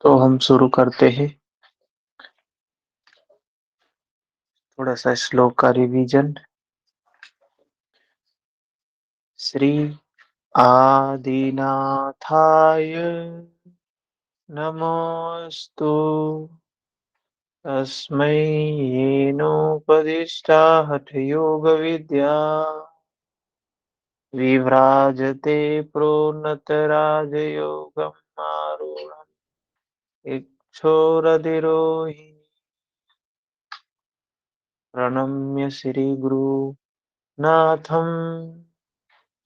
तो हम शुरू करते हैं। थोड़ा सा श्लोक का रिवीजन। श्री आदिनाथाय नमोस्तु तस्मै येनोपदिष्टा हठयोगविद्या विव्राजते प्रोन्नतराजयोगम् आरुणम् इक्षोरधिरोहिणी प्रणम्य श्रीगुरुनाथम्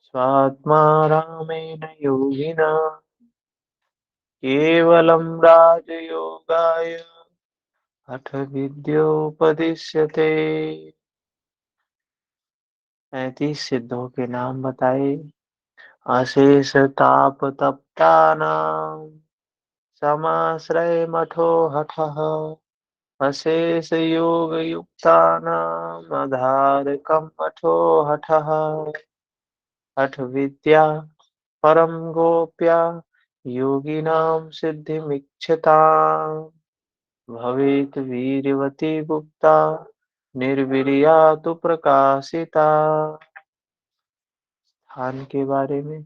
स्वात्मा रामेण योगिना केवलं राजयोगाय हठ विद्योपदिश्यते। 35 सिद्धों के नाम बताए। अशेष ताप तप्तानाम समाश्रय मठो हठः अशेष योग युक्तानाम आधारकम मठो हठः हठ विद्या परम गोप्या योगिनां सिद्धिमिच्छताम् भवेत् वीर्यवती गुप्ता निर्वीर्या तु प्रकाशिता। स्थान के बारे में।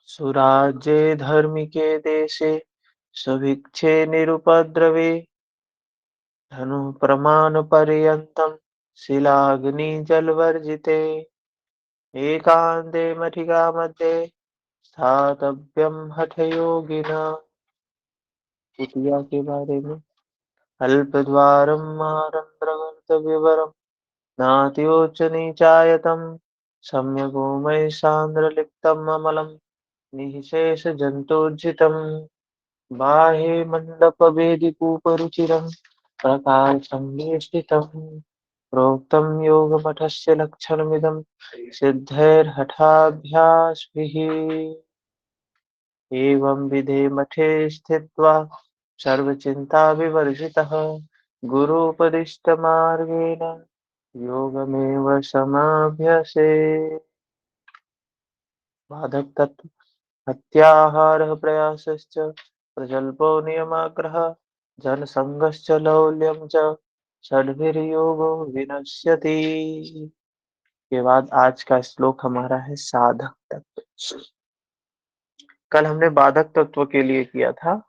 सुराज्ये धर्मिके देशे सुभिक्षे निरुपद्रवे धनु प्रमाण पर्यन्तं शिलाग्नि जलवर्जिते एकांते मठिका मध्ये स्थातव्यं हठयोगिना। कुटिया के बारे में। अल्पद्वारं मारंद्रगर्तव्यवरं नात्योच्च नीचायतं सम्यगोमय सान्द्रलिप्तम् अमलं निःशेषजन्तोज्झितं बाह्ये मण्डपवेदिकूपरुचिरं प्रकाशसंवेष्टितं प्रोक्तं योगमठस्य लक्षणमिदं सिद्धैर्हठाभ्यासभिः। एवं विधे मठे स्थित्वा सर्वचिन्ताविवर्जितः गुरूपदिष्टमार्गेण योगमेव समाभ्यसेत्। बाधक तत्व। हत्याहारः प्रयासश्च प्रजल्पो नियमाग्रहः जनसंगश्च लौल्यं च षड्भिर्योगो विनश्यति। के बाद आज का श्लोक हमारा है साधक तत्व। कल हमने बाधक तत्व के लिए किया था।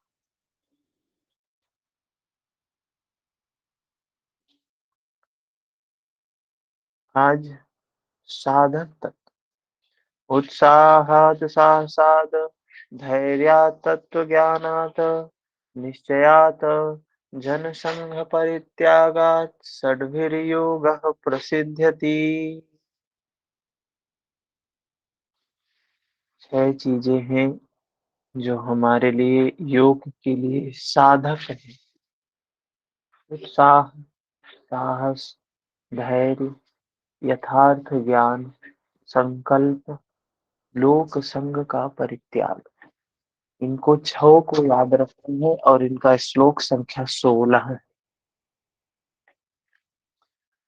आज साधक तत्व। उत्साहात् साहसात् धैर्यात् तत्त्वज्ञानात् निश्चयात् जनसंघ परित्यागात् षड्भिर्योगः प्रसिद्ध्यति। 6 चीजें हैं जो हमारे लिए योग के लिए साधक है। उत्साह, साहस, धैर्य, यथार्थ ज्ञान, संकल्प, लोक संग का परित्याग। इनको 6 को याद रखना है और इनका श्लोक संख्या 16 है।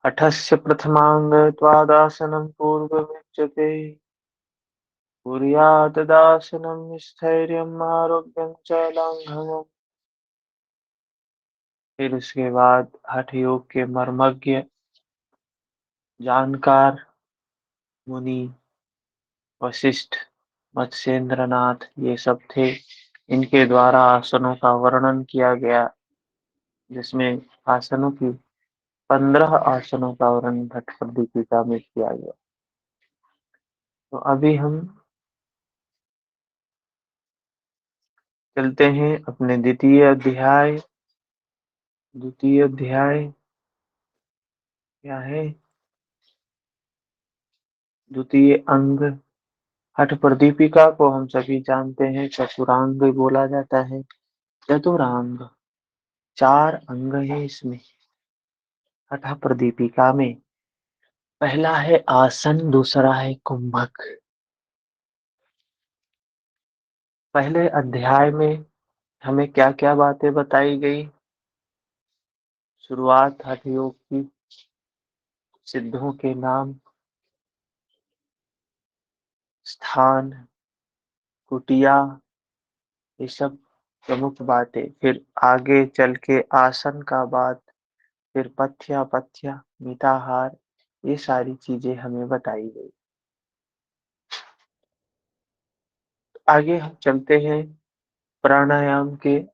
हठस्य प्रथमांग त्वादासनं पूर्वमुच्यते कुर्यात् दासनं स्थैर्यम् आरोग्यं च लांघवम्। फिर उसके बाद हठ योग के मर्मज्ञ जानकार मुनि वशिष्ठ मत्स्येंद्रनाथ ये सब थे। इनके द्वारा आसनों का वर्णन किया गया, जिसमें आसनों की 15 आसनों का वर्णन भट्ट दीपिका में किया गया। तो अभी हम चलते हैं अपने द्वितीय अध्याय। द्वितीय अध्याय क्या है? द्वितीय अंग। हठ प्रदीपिका को हम सभी जानते हैं चतुरांग बोला जाता है। चतुरांग 4 अंग है इसमें। हठ प्रदीपिका में पहला है आसन, दूसरा है कुंभक। पहले अध्याय में हमें क्या क्या बातें बताई गई? शुरुआत हठ योग की, सिद्धों के नाम, स्थान, कुटिया, ये सब प्रमुख बातें। फिर आगे चल के आसन का बात, फिर पथ्या पथ्या मिताहार, ये सारी चीजें हमें बताई गई। आगे हम चलते हैं प्राणायाम के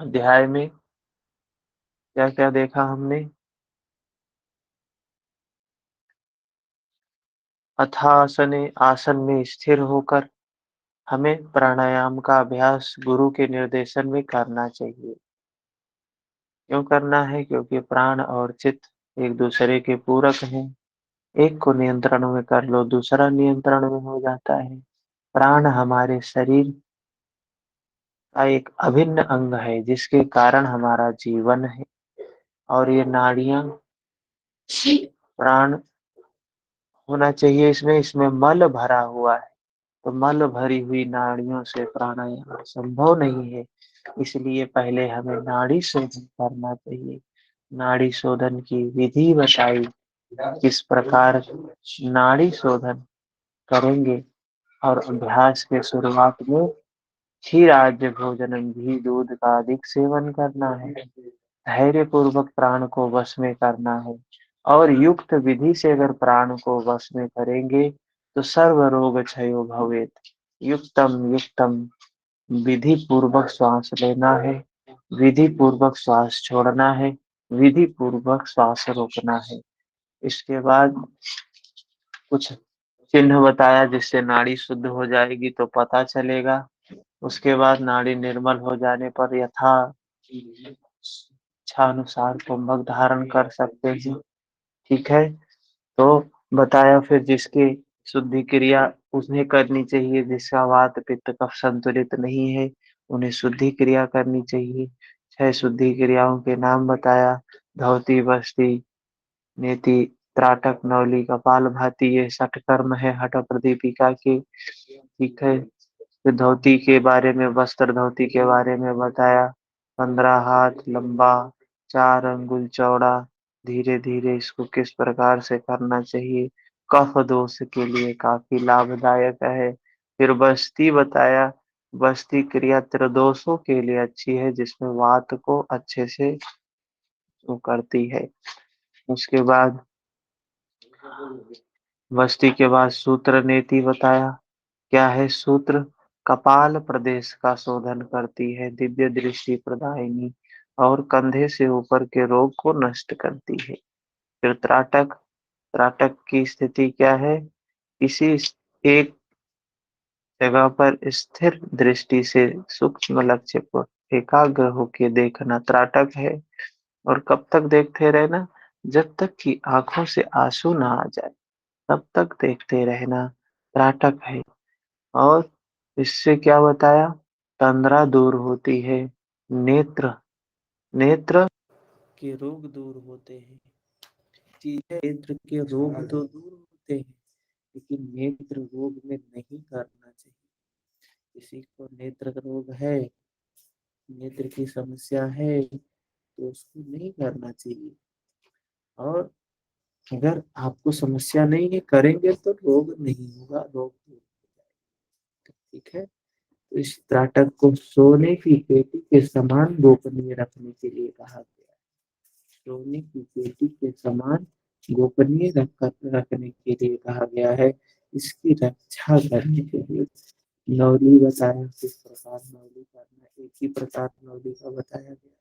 अध्याय में। क्या क्या देखा हमने? अथासने, आसन में स्थिर होकर हमें प्राणायाम का अभ्यास गुरु के निर्देशन में करना चाहिए। क्यों करना है? क्योंकि प्राण और चित्त एक दूसरे के पूरक हैं। एक को नियंत्रण में कर लो, दूसरा नियंत्रण में हो जाता है। प्राण हमारे शरीर का एक अभिन्न अंग है, जिसके कारण हमारा जीवन है। और ये नाड़ियां, प्राण होना चाहिए इसमें। इसमें मल भरा हुआ है, तो मल भरी हुई नाड़ियों से प्राणायाम संभव नहीं है। इसलिए पहले हमें नाड़ी शोधन करना चाहिए। नाड़ी शोधन की विधि बताई, किस प्रकार नाड़ी शोधन करेंगे। और अभ्यास के शुरुआत में क्षीराज्य भोजनम, घी दूध का अधिक सेवन करना है। धैर्य पूर्वक प्राण को वश में करना है। और युक्त विधि से अगर प्राण को वश में करेंगे तो सर्व रोग क्षयो भवेत। युक्तम युक्तम, विधि पूर्वक श्वास लेना है, विधि पूर्वक श्वास छोड़ना है, विधि पूर्वक श्वास रोकना है। इसके बाद कुछ चिन्ह बताया जिससे नाड़ी शुद्ध हो जाएगी तो पता चलेगा। उसके बाद नाड़ी निर्मल हो जाने पर यथा इच्छानुसार कुंभक धारण कर सकते हैं। ठीक है। तो बताया फिर जिसकी शुद्धि क्रिया उन्हें करनी चाहिए, जिसका वात पित्त कफ संतुलित नहीं है, उन्हें शुद्धि क्रिया करनी चाहिए। 6 शुद्धि क्रियाओं के नाम बताया। धौती बस्ती नेति त्राटक नौली कपाल भाती, ये 60 कर्म है हठ प्रदीपिका के। ठीक है। फिर धोती के बारे में, वस्त्र धोती के बारे में बताया। 15 हाथ लंबा, 4 अंगुल चौड़ा, धीरे धीरे इसको किस प्रकार से करना चाहिए। कफ दोष के लिए काफी लाभदायक है। फिर बस्ती बताया। बस्ती क्रिया त्रिदोषों के लिए अच्छी है, जिसमें वात को अच्छे से वो करती है। उसके बाद बस्ती के बाद सूत्र नेति बताया। क्या है सूत्र? कपाल प्रदेश का शोधन करती है, दिव्य दृष्टि प्रदायिनी, और कंधे से ऊपर के रोग को नष्ट करती है। फिर त्राटक, त्राटक की स्थिति क्या है? इसी एक जगह पर स्थिर दृष्टि से सूक्ष्म लक्ष्य को एकाग्र होके देखना त्राटक है। और कब तक देखते रहना? जब तक कि आंखों से आंसू ना आ जाए, तब तक देखते रहना त्राटक है। और इससे क्या बताया? तंद्रा दूर होती है। नेत्र, नेत्र के रोग दूर होते हैं। चीजें नेत्र के रोग तो दूर होते हैं, लेकिन नेत्र रोग में नहीं करना चाहिए। किसी को नेत्र रोग है, नेत्र की समस्या है, तो उसको नहीं करना चाहिए। और अगर आपको समस्या नहीं है, करेंगे तो रोग नहीं होगा, रोग दूर हो जाएगा। ठीक है। तो इस त्राटक को सोने की पेटी के समान गोपनीय रखने के लिए कहा गया। सोने की पेटी के समान गोपनीय रखने के लिए कहा गया है। इसकी रक्षा करने के लिए नौली बताया, किस प्रकार नौली करना। एक ही प्रकार नौली का बताया गया,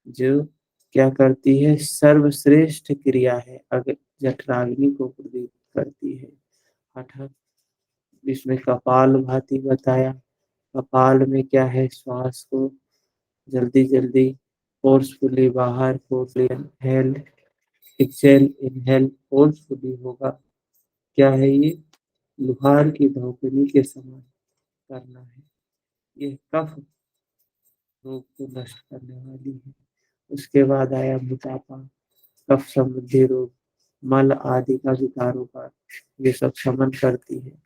जो क्या करती है? सर्वश्रेष्ठ क्रिया है, अगर जठराग्नि को प्रदीप्त करती है। हठ, इसमें कपाल भाती बताया। कपाल में क्या है? श्वास को जल्दी जल्दी फोर्सफुली बाहर, इनहेल एक्सेल, इनहेल फोर्सफुली होगा। क्या है ये? लोहार की धौकनी के समान करना है। ये कफ रोग को नष्ट करने वाली है। उसके बाद आया मोटापा, कफ संबंधी रोग, मल आदि का विकारों का ये सब शमन करती है।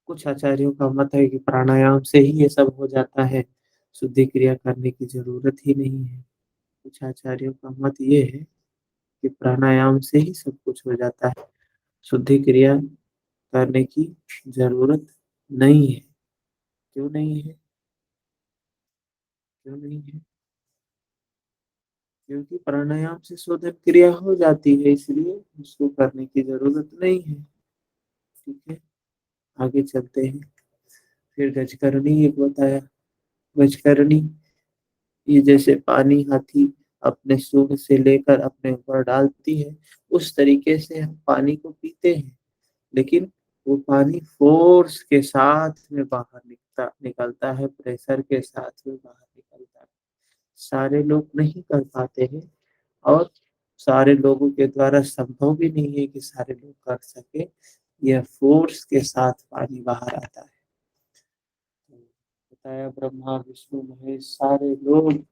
कुछ आचार्यों का मत है कि प्राणायाम से ही ये सब हो जाता है, शुद्धि क्रिया करने की जरूरत ही नहीं है। कुछ आचार्यों का मत ये है कि प्राणायाम से ही सब कुछ हो जाता है, शुद्धि क्रिया करने की ज़रूरत नहीं है। क्यों नहीं है? क्यों नहीं है? क्योंकि प्राणायाम से शोधन क्रिया हो जाती है, इसलिए उसको करने की ज़रूरत नहीं है। ठीक है, आगे चलते हैं। फिर गजकरणी एक बताया। गजकरणी, ये जैसे पानी हाथी अपने सूंड से लेकर अपने ऊपर डालती है, उस तरीके से हम पानी को पीते हैं, लेकिन वो पानी फ़ोर्स के साथ में बाहर निकलता है, प्रेशर के साथ में बाहर निकलता है। सारे लोग नहीं कर पाते हैं, और सारे लोगों के द्वारा संभव भी नहीं है कि सारे लोग कर सकें। यह फ़ोर्स के साथ पानी बाहर आता है। तो बताया, ब्रह्मा, विष्णु, महेश सारे लोग,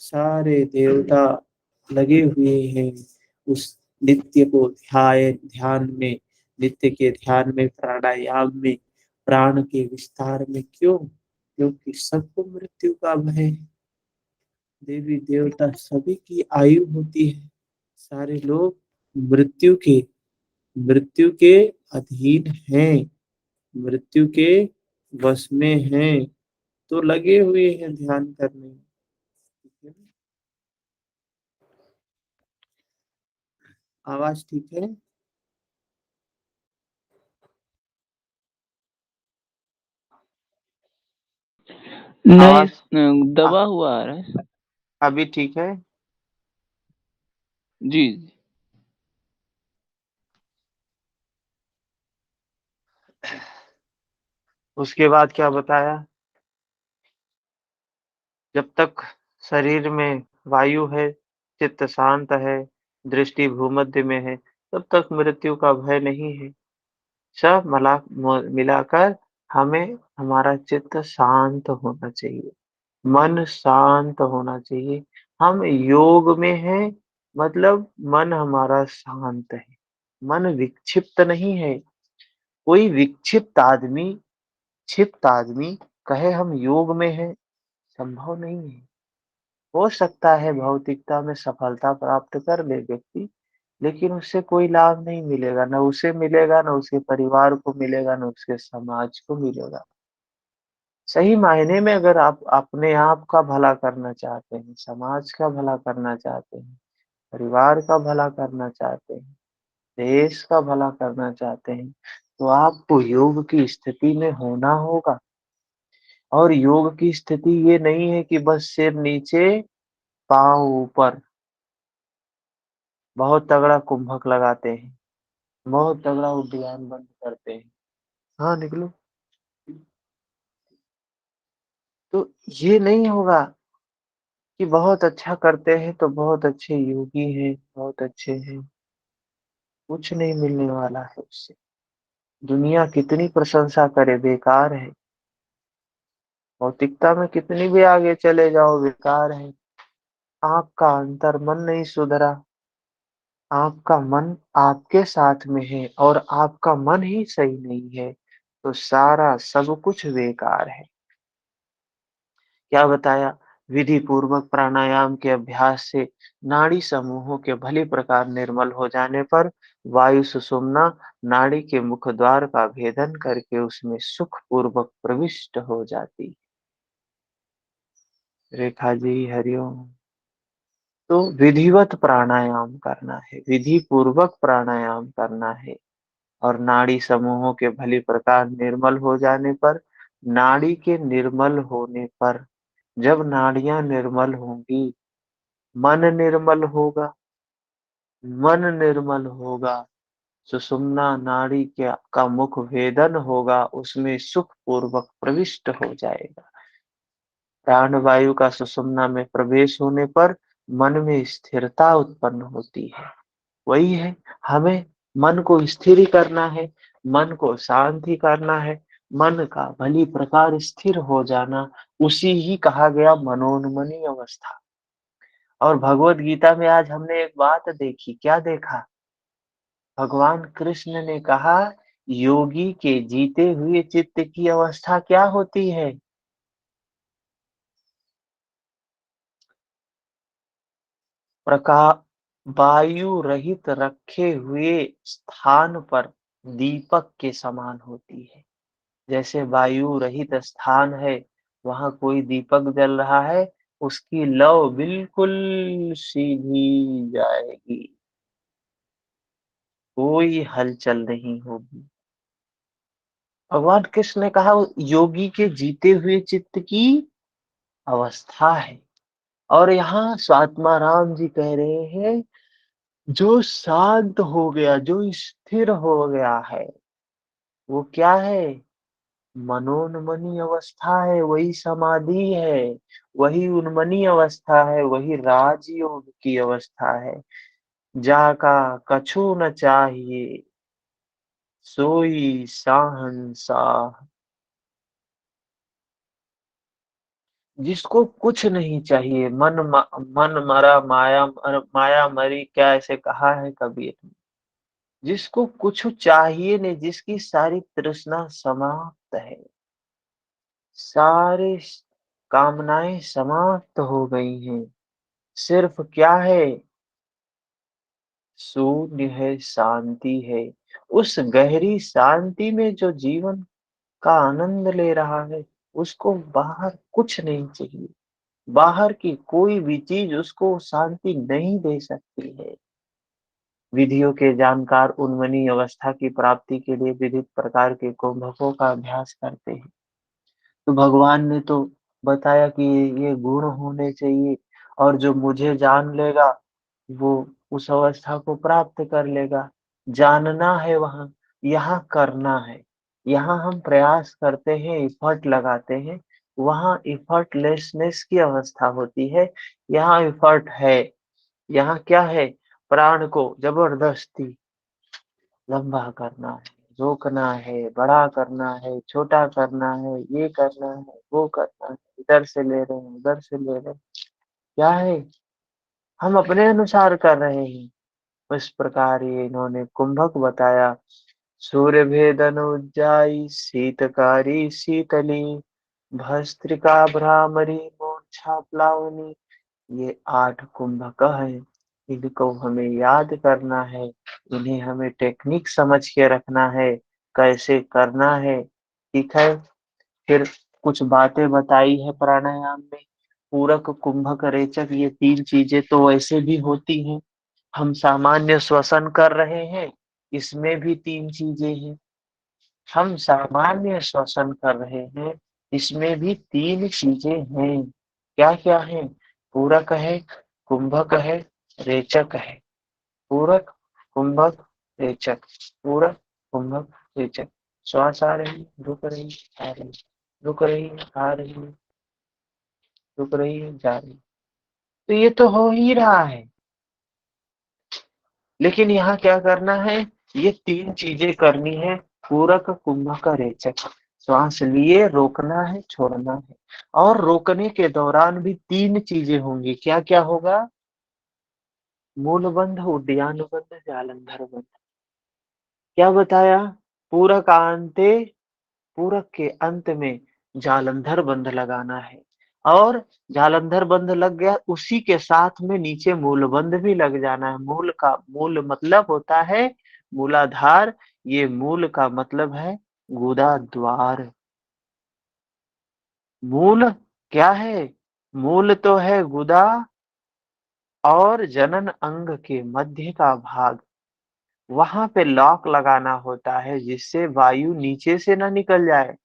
सारे देवता लगे हुए हैं उस नित्य को ध्यान में, नित्य के ध्यान में, प्राणायाम में, प्राण के विस्तार में। क्यों? क्योंकि सबको मृत्यु का भय है। देवी देवता सभी की आयु होती है। सारे लोग मृत्यु के मृत्यु के अधीन हैं, मृत्यु के वश में हैं, तो लगे हुए हैं ध्यान करने में। ठीक है ना? आवाज ठीक है? नहीं, आवाज दबा हुआ आ रहा है। अभी ठीक है? जी। उसके बाद क्या बताया? जब तक शरीर में वायु है, चित्त शांत है, दृष्टि भूमध्य में है, तब तक मृत्यु का भय नहीं है। सब मिलाकर हमें हमारा चित्त शांत होना चाहिए, मन शांत होना चाहिए। हम योग में हैं, मतलब मन हमारा शांत है, मन विक्षिप्त नहीं है। कोई विक्षिप्त आदमी, क्षिप्त आदमी कहे हम योग में हैं, संभव नहीं है। हो सकता है भौतिकता में सफलता प्राप्त कर ले व्यक्ति, लेकिन उससे कोई लाभ नहीं मिलेगा, ना उसे मिलेगा, ना उसके परिवार को मिलेगा, ना उसके समाज को मिलेगा। सही मायने में अगर आप अपने आप का भला करना चाहते हैं, समाज का भला करना चाहते हैं, परिवार का भला करना चाहते हैं, देश का भला करना चाहते हैं, तो आपको योग की स्थिति में होना होगा। और योग की स्थिति ये नहीं है कि बस सिर नीचे, पाँव ऊपर, बहुत तगड़ा कुंभक लगाते हैं, बहुत तगड़ा उद्यान बंद करते हैं। हाँ, निकलो। तो ये नहीं होगा कि बहुत अच्छा करते हैं तो बहुत अच्छे योगी हैं, बहुत अच्छे हैं। कुछ नहीं मिलने वाला है उससे। दुनिया कितनी प्रशंसा करे, बेकार है। भौतिकता में कितनी भी आगे चले जाओ, बेकार है। आपका अंतर्मन नहीं सुधरा, आपका मन आपके साथ में है और आपका मन ही सही नहीं है, तो सारा सब कुछ बेकार है। क्या बताया? विधि पूर्वक प्राणायाम के अभ्यास से नाड़ी समूहों के भली प्रकार निर्मल हो जाने पर वायु सुषुम्ना नाड़ी के मुख द्वार का भेदन करके उसमें सुख पूर्वक प्रविष्ट हो जाती। रेखा जी, हरिओम। तो विधिवत प्राणायाम करना है, विधि पूर्वक प्राणायाम करना है, और नाड़ी समूहों के भली प्रकार निर्मल हो जाने पर, नाड़ी के निर्मल होने पर, जब नाड़ियां निर्मल होंगी, मन निर्मल होगा, मन निर्मल होगा, सुषुम्ना नाड़ी का मुख भेदन होगा, उसमें सुख पूर्वक प्रविष्ट हो जाएगा। प्राण वायु का सुषुम्ना में प्रवेश होने पर मन में स्थिरता उत्पन्न होती है। वही है, हमें मन को स्थिर ही करना है, मन को शांत ही करना है, मन का भली प्रकार स्थिर हो जाना, उसी ही कहा गया मनोन्मनी अवस्था। और भगवत गीता में आज हमने एक बात देखी, क्या देखा? भगवान कृष्ण ने कहा, योगी के जीते हुए चित्त की अवस्था क्या होती है? प्रका वायु रहित रखे हुए स्थान पर दीपक के समान होती है। जैसे वायु रहित स्थान है, वहां कोई दीपक जल रहा है, उसकी लौ बिल्कुल सीधी जाएगी, कोई हलचल नहीं होगी। भगवान कृष्ण ने कहा योगी के जीते हुए चित्त की अवस्था है। और यहाँ स्वात्मा राम जी कह रहे हैं, जो शांत हो गया, जो स्थिर हो गया है, वो क्या है? मनोन्मनी अवस्था है, वही समाधि है, वही उन्मनी अवस्था है, वही राजयोग की अवस्था है। जाका कछु न चाहिए, सोई शाहंशाह। जिसको कुछ नहीं चाहिए, मन मरा माया मरी, क्या ऐसे कहा है कबीर ने? जिसको कुछ चाहिए नहीं, जिसकी सारी तृष्णा समाप्त है, सारे कामनाएं समाप्त हो गई हैं, सिर्फ क्या है? शून्य है, शांति है। उस गहरी शांति में जो जीवन का आनंद ले रहा है, उसको बाहर कुछ नहीं चाहिए। बाहर की कोई भी चीज उसको शांति नहीं दे सकती है। विधियों के जानकार उन्मनी अवस्था की प्राप्ति के लिए विविध प्रकार के कुंभकों का अभ्यास करते हैं। तो भगवान ने तो बताया कि ये गुण होने चाहिए, और जो मुझे जान लेगा वो उस अवस्था को प्राप्त कर लेगा। जानना है वहां, यहाँ करना है। यहाँ हम प्रयास करते हैं, एफर्ट लगाते हैं, वहां एफर्टलेसनेस की अवस्था होती है। यहाँ एफर्ट है। यहाँ क्या है? प्राण को जबरदस्ती लंबा करना है, रोकना है, बड़ा करना है, छोटा करना है, ये करना है, वो करना है, इधर से ले रहे हैं, उधर से ले रहे हैं। क्या है? हम अपने अनुसार कर रहे हैं। इस प्रकार ये इन्होंने कुंभक बताया। सूर्य भेदन उज्जाई शीतकारी शीतली, भस्त्रिका भ्रामरी मूर्छा प्लावनी। ये 8 कुंभक है। इनको हमें याद करना है, इन्हें हमें टेक्निक समझ के रखना है, कैसे करना है। ठीक है। फिर कुछ बातें बताई है प्राणायाम में। पूरक, कुंभक, रेचक, ये 3 चीजें तो वैसे भी होती हैं। हम सामान्य श्वसन कर रहे हैं, इसमें भी 3 चीजें हैं। हम सामान्य श्वसन कर रहे हैं, इसमें भी 3 चीजें हैं। क्या क्या है? पूरक है, कुंभक है, रेचक है। पूरक, कुंभक, रेचक। पूरक, कुंभक, रेचक। श्वास आ रही, रुक रही, आ रही, रुक रही, आ रही, रुक रही, जा रही। तो ये तो हो ही रहा है। लेकिन यहाँ क्या करना है? ये 3 चीजें करनी है। पूरक, कुंभक, रेचक। श्वास लिए रोकना है, छोड़ना है। और रोकने के दौरान भी 3 चीजें होंगी। क्या क्या होगा? मूल बंध, उद्यान बंध, जालंधर बंध। क्या बताया? पूरक अंते, पूरक के अंत में जालंधर बंध लगाना है। और जालंधर बंध लग गया, उसी के साथ में नीचे मूल बंध भी लग जाना है। मूल का मूल मतलब होता है मूलाधार। ये मूल का मतलब है गुदा द्वार। मूल क्या है? मूल तो है गुदा और जनन अंग के मध्य का भाग। वहां पे लॉक लगाना होता है, जिससे वायु नीचे से ना निकल जाए।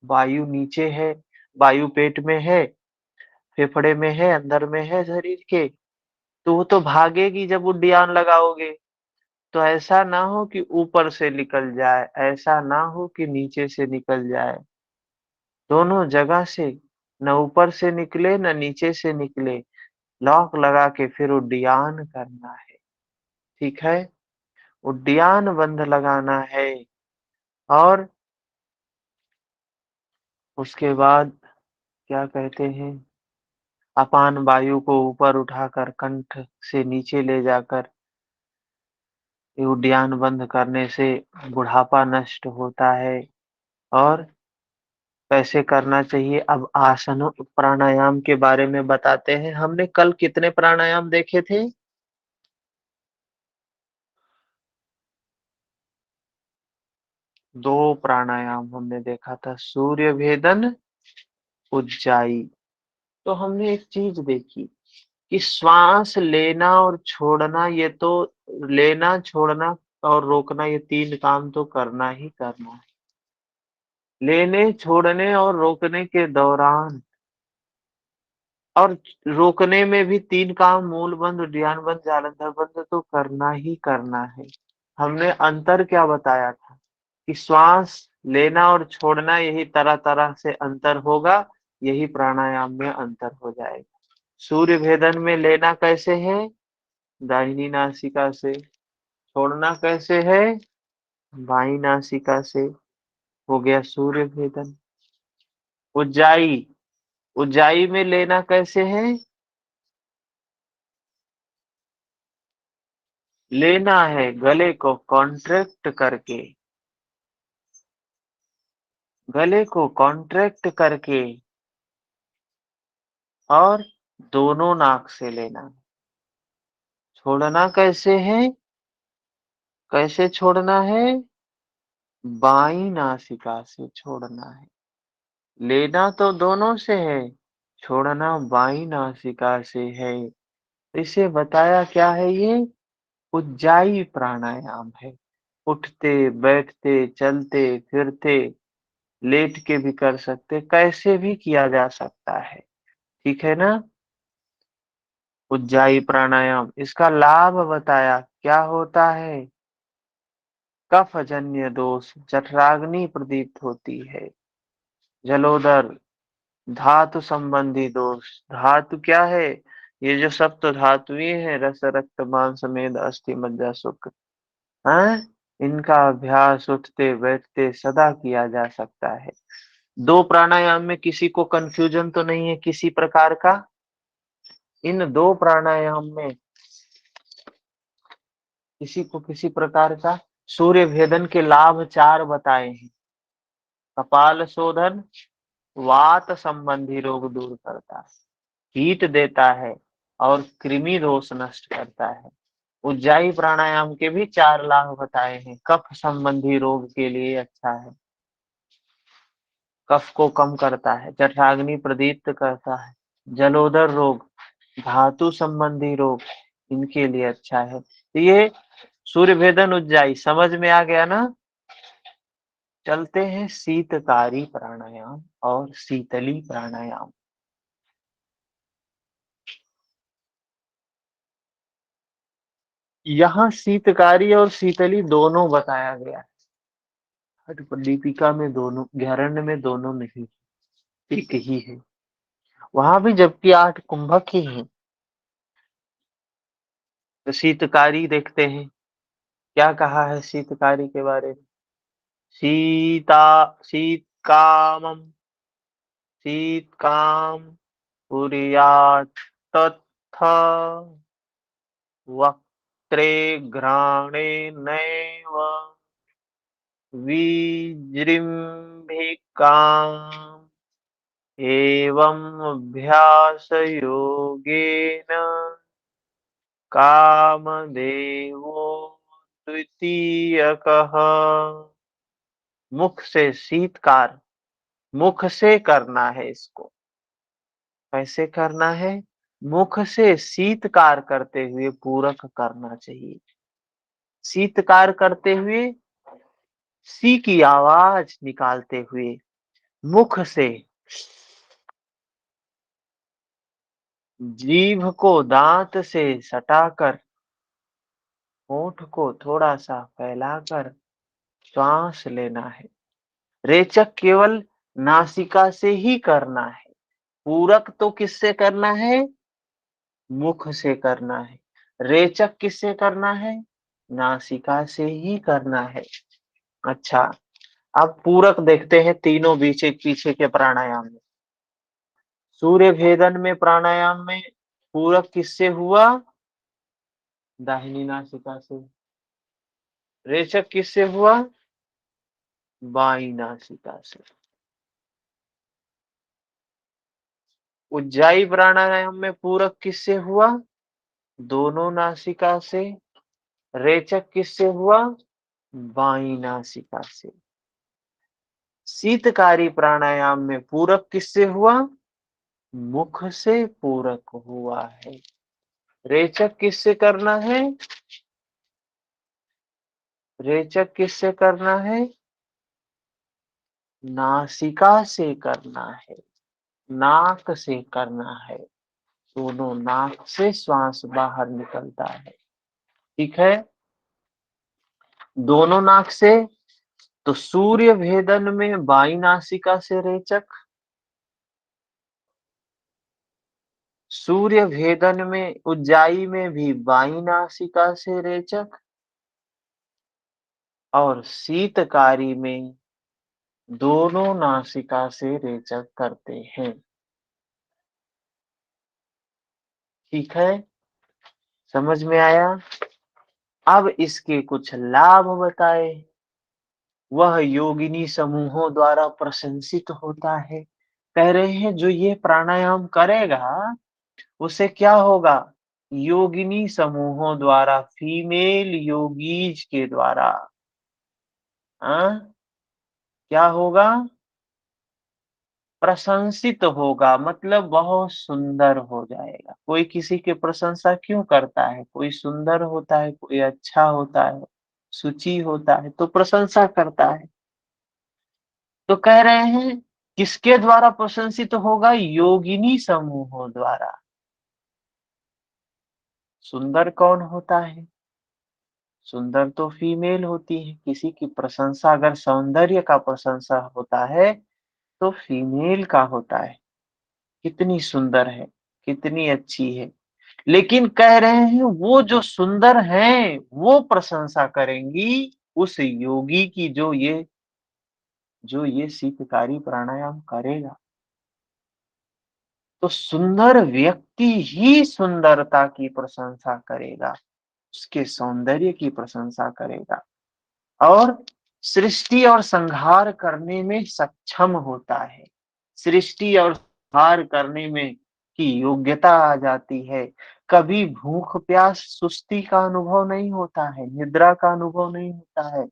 वायु नीचे है, वायु पेट में है, फेफड़े में है, अंदर में है शरीर के, तो वो तो भागेगी जब उड्डयन लगाओगे। तो ऐसा ना हो कि ऊपर से निकल जाए, ऐसा ना हो कि नीचे से निकल जाए। दोनों जगह से, न ऊपर से निकले न नीचे से निकले। लॉक लगा के फिर उड्डयन करना है। ठीक है। उड्डयन बंध लगाना है। और उसके बाद क्या कहते हैं? अपान वायु को ऊपर उठाकर कंठ से नीचे ले जाकर ये उड्डयन बंद करने से बुढ़ापा नष्ट होता है। और कैसे करना चाहिए? अब आसनों प्राणायाम के बारे में बताते हैं। हमने कल कितने प्राणायाम देखे थे? दो प्राणायाम हमने देखा था, सूर्य भेदन, उज्जाई। तो हमने एक चीज देखी कि श्वास लेना और छोड़ना, ये तो लेना, छोड़ना और रोकना, ये तीन काम तो करना ही करना है। लेने, छोड़ने और रोकने के दौरान, और रोकने में भी तीन काम, मूल बंध, उद्यान बंध, जालंधर बंध, तो करना ही करना है। हमने अंतर क्या बताया था कि श्वास लेना और छोड़ना, यही तरह तरह से अंतर होगा, यही प्राणायाम में अंतर हो जाएगा। सूर्य भेदन में लेना कैसे है, दाहिनी नासिका से, छोड़ना कैसे है, बाई नासिका से, हो गया सूर्य भेदन। उज्जाई, उज्जाई में लेना कैसे है, लेना है गले को कॉन्ट्रैक्ट करके, गले को कॉन्ट्रैक्ट करके, और दोनों नाक से लेना। छोड़ना कैसे है, कैसे छोड़ना है, बाई नासिका से छोड़ना है। लेना तो दोनों से है, छोड़ना बाई नासिका से है। इसे बताया क्या है, ये उज्जाई प्राणायाम है। उठते बैठते चलते फिरते, लेट के भी कर सकते, कैसे भी किया जा सकता है। ठीक है ना। उज्जाई प्राणायाम, इसका लाभ बताया क्या होता है, कफजन्य दोष, जठराग्नि प्रदीप्त होती है। जलोदर, धातु संबंधी दोष, धातु क्या है, ये जो सप्त धातुएं हैं, रस रक्त मांस मेद अस्थि मज्जा शुक्र, हैं, इनका अभ्यास उठते बैठते सदा किया जा सकता है। दो प्राणायाम में किसी को कंफ्यूजन तो नहीं है किसी प्रकार का। इन दो प्राणायाम में किसी को किसी प्रकार का, सूर्य भेदन के लाभ चार बताए हैं। कपाल शोधन, वात संबंधी रोग दूर करता है, हीट देता है, और कृमि दोष नष्ट करता है। उज्जाई प्राणायाम के भी चार लाभ बताए हैं। कफ संबंधी रोग के लिए अच्छा है, कफ को कम करता है, जठराग्नि प्रदीप्त करता है, जलोदर रोग, धातु संबंधी रोग, इनके लिए अच्छा है। तो ये सूर्य भेदन उज्जाई समझ में आ गया ना। चलते हैं शीतकारी प्राणायाम और शीतली प्राणायाम। यहाँ शीतकारी और शीतली दोनों बताया गया है। हठदीपिका में दोनों, गैरण्य में दोनों नहीं, एक ही है। वहां भी जबकि 8 कुंभक ही हैं। तो शीतकारी देखते हैं क्या कहा है शीतकारी के बारे में। शीता, शीत कामम, शीत काम कुर्यात् तत्थ वक्त्रे घ्राणे नैव विजृंभिकाम् एवम् अभ्यासयोगेन कामदेवो द्वितीयकः। मुख से शीतकार, मुख से करना है इसको। कैसे करना है, मुख से शीतकार करते हुए पूरक करना चाहिए। शीतकार करते हुए, सी की आवाज निकालते हुए, मुख से जीभ को दांत से सटाकर, होंठ को थोड़ा सा फैलाकर श्वास लेना है। रेचक केवल नासिका से ही करना है। पूरक तो किससे करना है, मुख से करना है। रेचक किससे करना है, नासिका से ही करना है। अच्छा, अब पूरक देखते हैं तीनों बीच एक पीछे के प्राणायाम में। सूर्य भेदन में प्राणायाम में पूरक किससे हुआ, दाहिनी नासिका से। रेचक किससे हुआ, बाई नासिका से। उज्जाई प्राणायाम में पूरक किससे हुआ, दोनों नासिका से। रेचक किससे हुआ, बाई नासिका से। शीतकारी प्राणायाम में पूरक किससे हुआ? मुख से पूरक हुआ है। रेचक किससे करना है? रेचक किससे करना है? नासिका से करना है, नाक से करना है। दोनों नाक से श्वास बाहर निकलता है, ठीक है, दोनों नाक से। तो सूर्य भेदन में बाई नासिका से रेचक, सूर्य भेदन में उज्जाई में भी बाई नासिका से रेचक, और शीतकारी में दोनों नासिका से रेचक करते हैं, ठीक है, समझ में आया? अब इसके कुछ लाभ बताए। वह योगिनी समूहों द्वारा प्रशंसित होता है। कह रहे हैं जो ये प्राणायाम करेगा उसे क्या होगा? योगिनी समूहों द्वारा, फीमेल योगीज के द्वारा, क्या होगा? प्रशंसित होगा, मतलब बहुत सुंदर हो जाएगा। कोई किसी की प्रशंसा क्यों करता है? कोई सुंदर होता है, कोई अच्छा होता है, शुचि होता है तो प्रशंसा करता है। तो कह रहे हैं किसके द्वारा प्रशंसित होगा? योगिनी समूहों द्वारा। सुंदर कौन होता है? सुंदर तो फीमेल होती है। किसी की प्रशंसा, अगर सौंदर्य का प्रशंसा होता है तो फीमेल का होता है, कितनी सुंदर है, कितनी अच्छी है। लेकिन कह रहे हैं वो जो सुंदर हैं वो प्रशंसा करेंगी उस योगी की, जो ये शीतकारी प्राणायाम करेगा। तो सुंदर व्यक्ति ही सुंदरता की प्रशंसा करेगा, उसके सौंदर्य की प्रशंसा करेगा, और सृष्टि और संहार करने में सक्षम होता है। सृष्टि और संहार करने में की योग्यता आ जाती है। कभी भूख प्यास सुस्ती का अनुभव नहीं होता है, निद्रा का अनुभव नहीं होता है।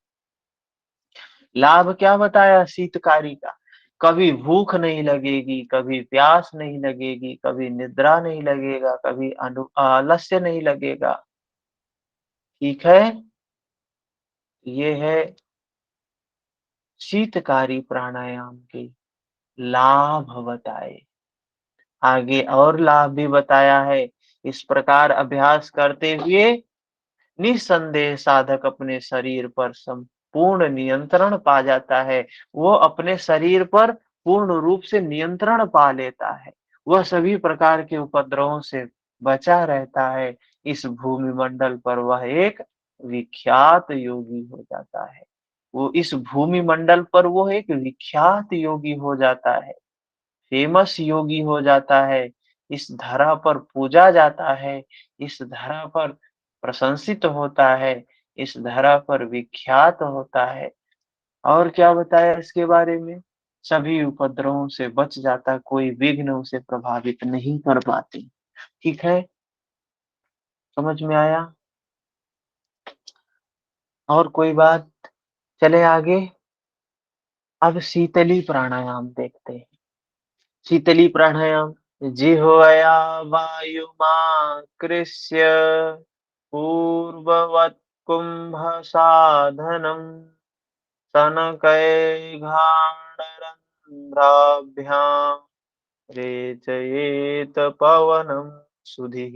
लाभ क्या बताया शीतकारी का? कभी भूख नहीं लगेगी, कभी प्यास नहीं लगेगी, कभी निद्रा नहीं लगेगा, कभी आलस्य नहीं लगेगा, ठीक है। ये है शीतकारी प्राणायाम के लाभ बताए। आगे और लाभ भी बताया है। इस प्रकार अभ्यास करते हुए निस्संदेह साधक अपने शरीर पर संपूर्ण नियंत्रण पा जाता है। वो अपने शरीर पर पूर्ण रूप से नियंत्रण पा लेता है। वह सभी प्रकार के उपद्रवों से बचा रहता है। इस भूमि मंडल पर वह एक विख्यात योगी हो जाता है। वो इस भूमि मंडल पर वो एक विख्यात योगी हो जाता है, फेमस योगी हो जाता है। इस धरा पर पूजा जाता है, इस धरा पर प्रशंसित होता है, इस धरा पर विख्यात होता है। और क्या बताया इसके बारे में? सभी उपद्रवों से बच जाता, कोई विघ्न उसे प्रभावित नहीं कर पाते, ठीक है, समझ में आया? और कोई बात? चले आगे। अब शीतली प्राणायाम देखते हैं। शीतली प्राणायाम। जिह्वया वायुमाकृष्य पूर्ववत् कुम्भसाधनं शनकैर्घाणरन्ध्राभ्यां रेचयेत पवनं सुधिः।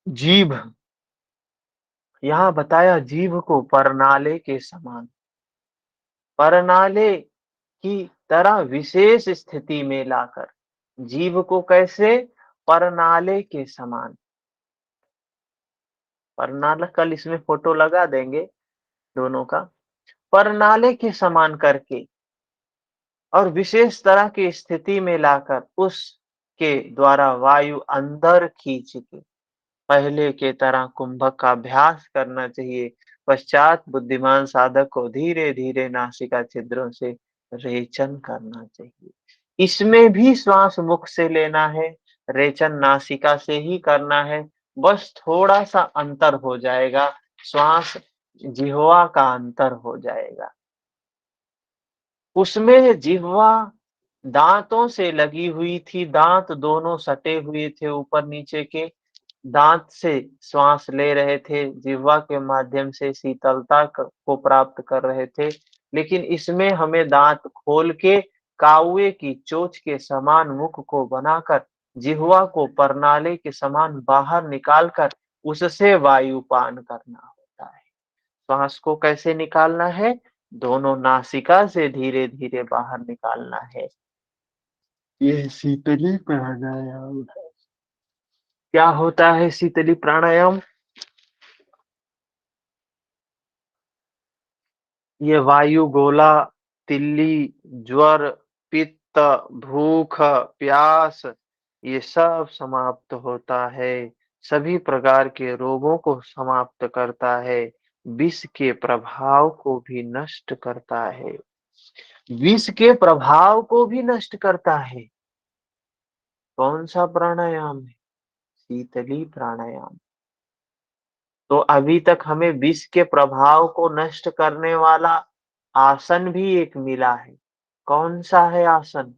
जीभ, यहाँ बताया जीभ को परनाले के समान, परनाले की तरह विशेष स्थिति में लाकर, जीभ को कैसे? परनाले के समान। परनाला, कल इसमें फोटो लगा देंगे दोनों का। परनाले के समान करके और विशेष तरह की स्थिति में लाकर उसके द्वारा वायु अंदर खींच के पहले के तरह कुंभक का अभ्यास करना चाहिए। पश्चात बुद्धिमान साधक को धीरे धीरे नासिका छिद्रों से रेचन करना चाहिए। इसमें भी श्वास मुख से लेना है, रेचन नासिका से ही करना है। बस थोड़ा सा अंतर हो जाएगा। श्वास जिह्वा का अंतर हो जाएगा। उसमें जिह्वा दाँतों से लगी हुई थी, दाँत दोनों सटे हुए थे ऊपर-नीचे के, दाँत से श्वास ले रहे थे, जिह्वा के माध्यम से शीतलता को प्राप्त कर रहे थे। लेकिन इसमें हमें दाँत खोल के काऊए की चोंच के समान मुख को बनाकर, जिह्वा को परनाले के समान बाहर निकाल कर उससे वायुपान करना होता है। श्वास को कैसे निकालना है? दोनों नासिका से धीरे-धीरे बाहर निकालना है। ये शीतली प्राणायाम है। क्या होता है शीतली प्राणायाम? ये वायु गोला, तिल्ली, ज्वर, पित्त, भूख, प्यास ये सब समाप्त होता है। सभी प्रकार के रोगों को समाप्त करता है। विष के प्रभाव को भी नष्ट करता है। विष के प्रभाव को भी नष्ट करता है। कौन-सा प्राणायाम है? शीतली प्राणायाम। तो अभी तक हमें विष के प्रभाव को नष्ट करने वाला आसन भी एक मिला है। कौन-सा है आसन?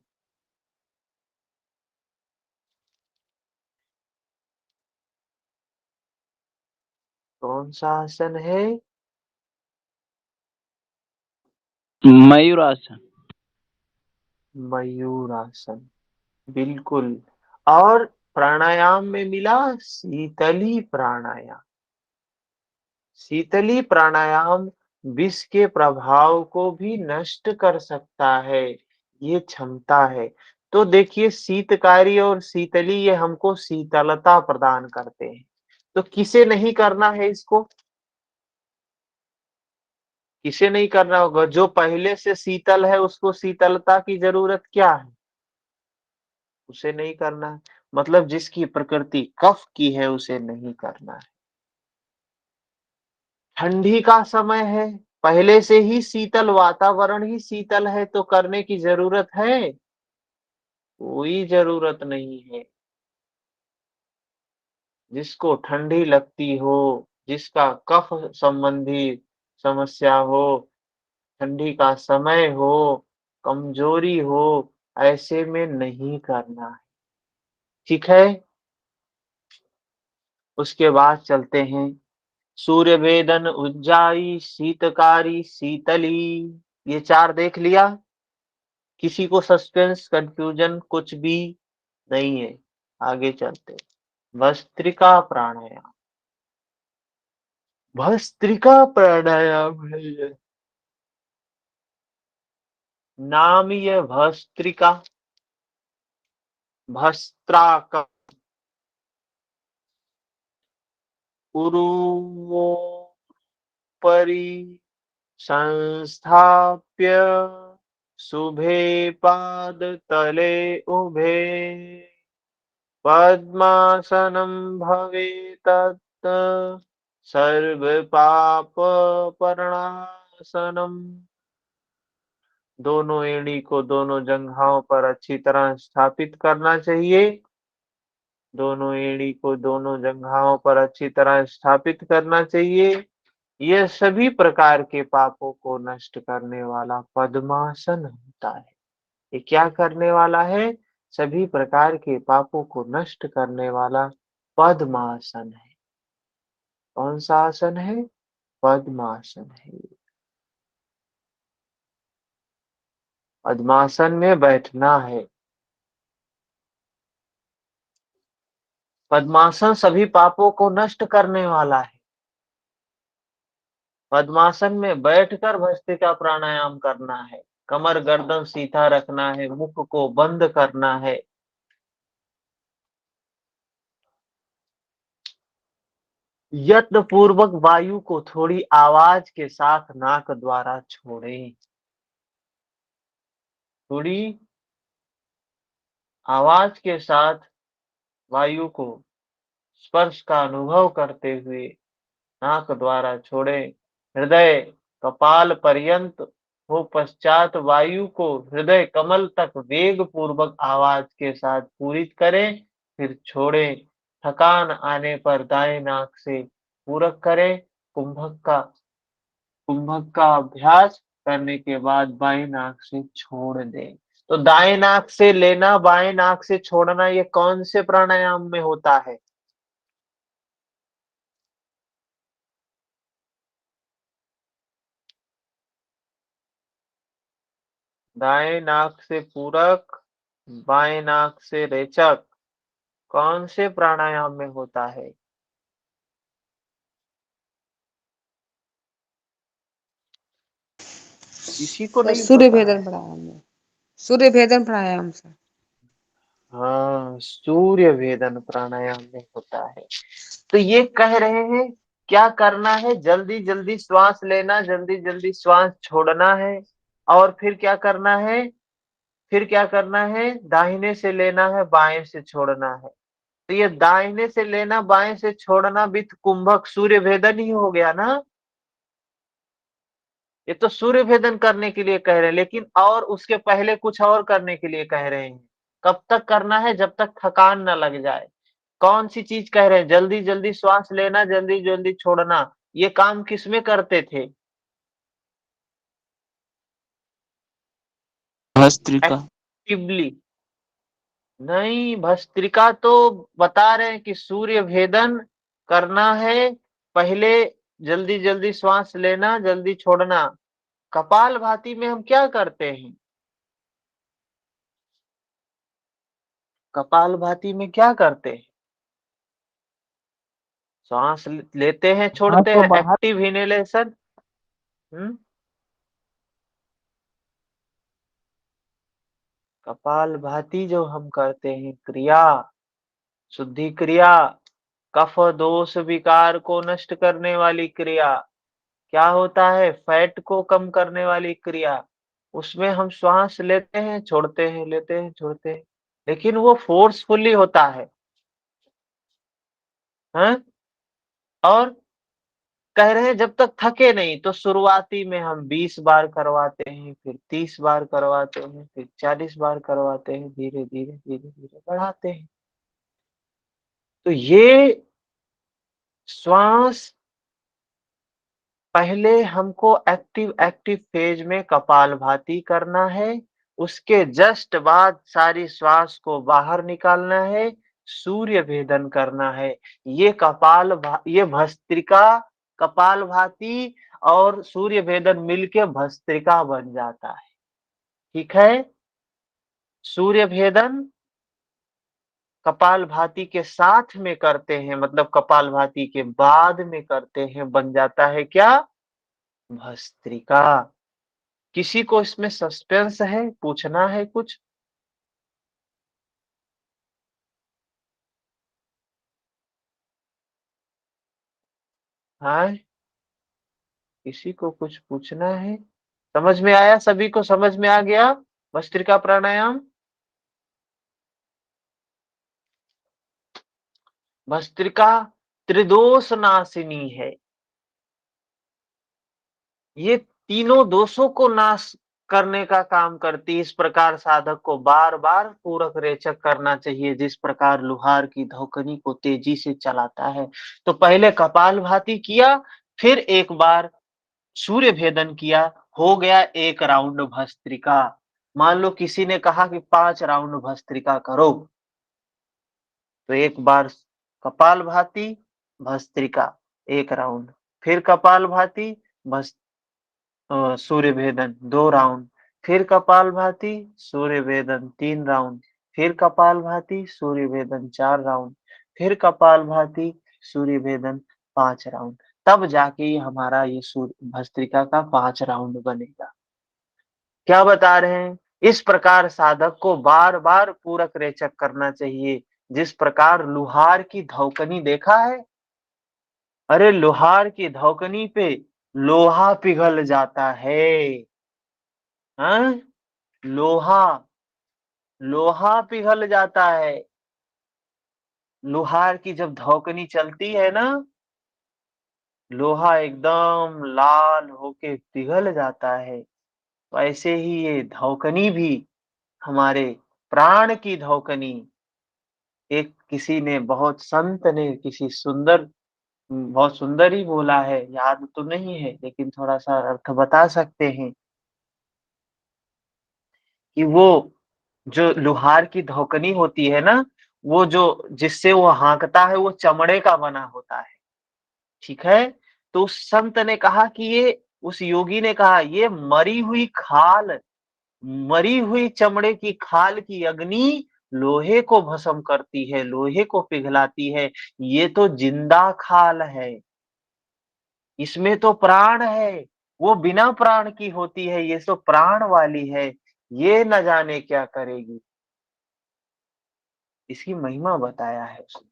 कौन-सा आसन है? मयूरासन। मयूरासन, बिल्कुल। और प्राणायाम में मिला शीतली प्राणायाम। शीतली प्राणायाम विष के प्रभाव को भी नष्ट कर सकता है, ये क्षमता है। तो देखिए शीतकारी और शीतली ये हमको शीतलता प्रदान करते हैं। तो किसे नहीं करना है इसको? किसे नहीं करना होगा? जो पहले से शीतल है उसको शीतलता की ज़रूरत क्या है? उसे नहीं करना है। मतलब जिसकी प्रकृति कफ की है उसे नहीं करना है। ठंडी का समय है, पहले से ही शीतल वातावरण ही शीतल है तो करने की ज़रूरत है? कोई ज़रूरत नहीं है। जिसको ठंडी लगती हो, जिसका कफ संबंधी समस्या हो, ठंडी का समय हो, कमज़ोरी हो, ऐसे में नहीं करना है। ठीक है? उसके बाद चलते हैं सूर्य भेदन, उज्जाई, शीतकारी, शीतली। ये 4 देख लिया? किसी को सस्पेंस, कन्फ्यूजन कुछ भी नहीं है। आगे चलते हैं। भस्त्रिका प्राणायाम। भस्त्रिका प्राणायाम है ये। नाम ही है भस्त्रिका, भस्त्राका, उरुवोपरि संस्थाप्य शुभे पादतले उभे पद्मासनं भवेतत् सर्वपापप्रणाशनम्। दोनों एड़ी को दोनों जंघाओं पर अच्छी तरह स्थापित करना चाहिए। दोनों एड़ी को दोनों जंघाओं पर अच्छी तरह स्थापित करना चाहिए। यह सभी प्रकार के पापों को नष्ट करने वाला पद्मासन होता है। ये क्या करने वाला है? सभी प्रकार के पापों को नष्ट करने वाला पद्मासन है। कौन-सा आसन है? पद्मासन है। पद्मासन में बैठना है। पद्मासन सभी पापों को नष्ट करने वाला है। पद्मासन में बैठकर भस्त्रिका प्राणायाम करना है। कमर गर्दन सीधा रखना है, मुख को बंद करना है। यत्न पूर्वक वायु को थोड़ी आवाज के साथ नाक द्वारा छोड़ें। थोड़ी आवाज के साथ वायु को स्पर्श का अनुभव करते हुए नाक द्वारा छोड़ें। हृदय कपाल पर्यंत हो पश्चात वायु को हृदय कमल तक वेग पूर्वक आवाज के साथ पूरित करें, फिर छोड़ें। थकान आने पर दाएं नाक से पूरक करें। कुंभक का कुंभक का अभ्यास करने के बाद बाएं नाक से छोड़ दें। तो दाएं नाक से लेना, बाएं नाक से छोड़ना, ये कौन से प्राणायाम में होता है? दाएं नाक से पूरक, बाएं नाक से रेचक, कौन से प्राणायाम में होता है? किसी को सर नहीं सूर्य पता भेदन है? प्राणायाम में, सूर्य भेदन प्राणायाम सर। हाँ, सूर्य भेदन प्राणायाम में होता है। तो ये कह रहे हैं क्या करना है, जल्दी जल्दी श्वास लेना, जल्दी जल्दी श्वास छोड़ना है। और फिर क्या करना है? फिर क्या करना है? दाहिने से लेना है, बाएं से छोड़ना है। तो ये दाहिने से लेना, बाएं से छोड़ना विथ कुंभक सूर्य भेदन ही हो गया ना। ये तो सूर्य भेदन करने के लिए कह रहे हैं, लेकिन और उसके पहले कुछ और करने के लिए कह रहे हैं। कब तक करना है? जब तक थकान न लग जाए। कौन सी चीज कह रहे हैं? जल्दी जल्दी श्वास लेना, जल्दी जल्दी छोड़ना। ये काम किसमें करते थे? भस्त्रिका। एक्टिवली। नहीं, भस्त्रिका तो बता रहे हैं कि सूर्य भेदन करना है पहले, जल्दी जल्दी श्वास लेना, जल्दी छोड़ना। कपालभाति में हम क्या करते हैं? कपालभाति में क्या करते हैं? सांस लेते हैं, सांस छोड़ते को हैं, बाहर। Active inhalation. हम्म। कपालभाति जो हम करते हैं क्रिया, शुद्धि क्रिया, कफ दोष विकार को नष्ट करने वाली क्रिया, क्या होता है, फैट को कम करने वाली क्रिया, उसमें हम श्वास लेते हैं, छोड़ते हैं, लेते हैं, छोड़ते हैं, लेकिन वो फोर्सफुली होता है। हैं? और कह रहे हैं जब तक थके नहीं, तो शुरुआती में हम 20 बार करवाते हैं, फिर 30 बार करवाते हैं, फिर 40 बार करवाते हैं, धीरे धीरे धीरे धीरे बढ़ाते हैं। तो ये श्वास पहले हमको एक्टिव एक्टिव फेज में कपालभाति करना है, उसके जस्ट बाद सारी श्वास को बाहर निकालना है, सूर्य भेदन करना है। ये भस्त्रिका, कपालभाति और सूर्य भेदन मिलके भस्त्रिका बन जाता है। ठीक है? सूर्य भेदन कपालभाति के साथ में करते हैं, मतलब कपालभाति के बाद में करते हैं, बन जाता है क्या? भस्त्रिका। किसी को इसमें सस्पेंस है, पूछना है कुछ? हाँ, किसी को कुछ पूछना है? समझ में आया? सभी को समझ में आ गया भस्त्रिका प्राणायाम? भस्त्रिका त्रिदोष नाशिनी है। ये तीनों दोषों को नाश करने का काम करती है। इस प्रकार साधक को बार बार पूरक रेचक करना चाहिए, जिस प्रकार लोहार की धौकनी को तेजी से चलाता है। तो पहले कपालभाति किया, फिर एक बार सूर्य भेदन किया, हो गया एक राउंड भस्त्रिका। मान लो किसी ने कहा कि 5 राउंड भस्त्रिका करो, तो एक बार कपालभाति, भस्त्रिका, एक राउंड, फिर कपालभाति, भस सूर्य भेदन 2 राउंड, फिर कपालभाति, सूर्य भेदन 3 राउंड, फिर कपालभाति, सूर्य भेदन 4 राउंड, फिर कपालभाति, सूर्य भेदन 5 राउंड। तब जाके ये हमारा ये सूर्य भस्त्रिका का 5 राउंड बनेगा। क्या बता रहे हैं? इस प्रकार साधक को बार बार पूरक रेचक करना चाहिए, जिस प्रकार लोहार की धौकनी देखा है? अरे लोहार की धौकनी पे लोहा पिघल जाता है। हाँ? लोहा, लोहा पिघल जाता है। लोहार की जब धौकनी चलती है ना, लोहा एकदम लाल होके पिघल जाता है। वैसे ही ये धौकनी भी, हमारे प्राण की धौकनी, एक किसी ने, बहुत संत ने, किसी सुंदर बहुत सुंदर ही बोला है, याद तो नहीं है लेकिन थोड़ा-सा अर्थ बता सकते हैं कि वो जो लोहार की धौकनी होती है ना, वो जो जिससे वो हाँकता है वो चमड़े का बना होता है, ठीक है? तो उस संत ने कहा कि ये उस योगी ने कहा ये मरी हुई चमड़े की खाल की अग्नि लोहे को भस्म करती है, लोहे को पिघलाती है, ये तो जिंदा खाल है। इसमें तो प्राण है, वो बिना प्राण की होती है, ये तो प्राण वाली है, ये न जाने क्या करेगी। इसकी महिमा बताया है उसने,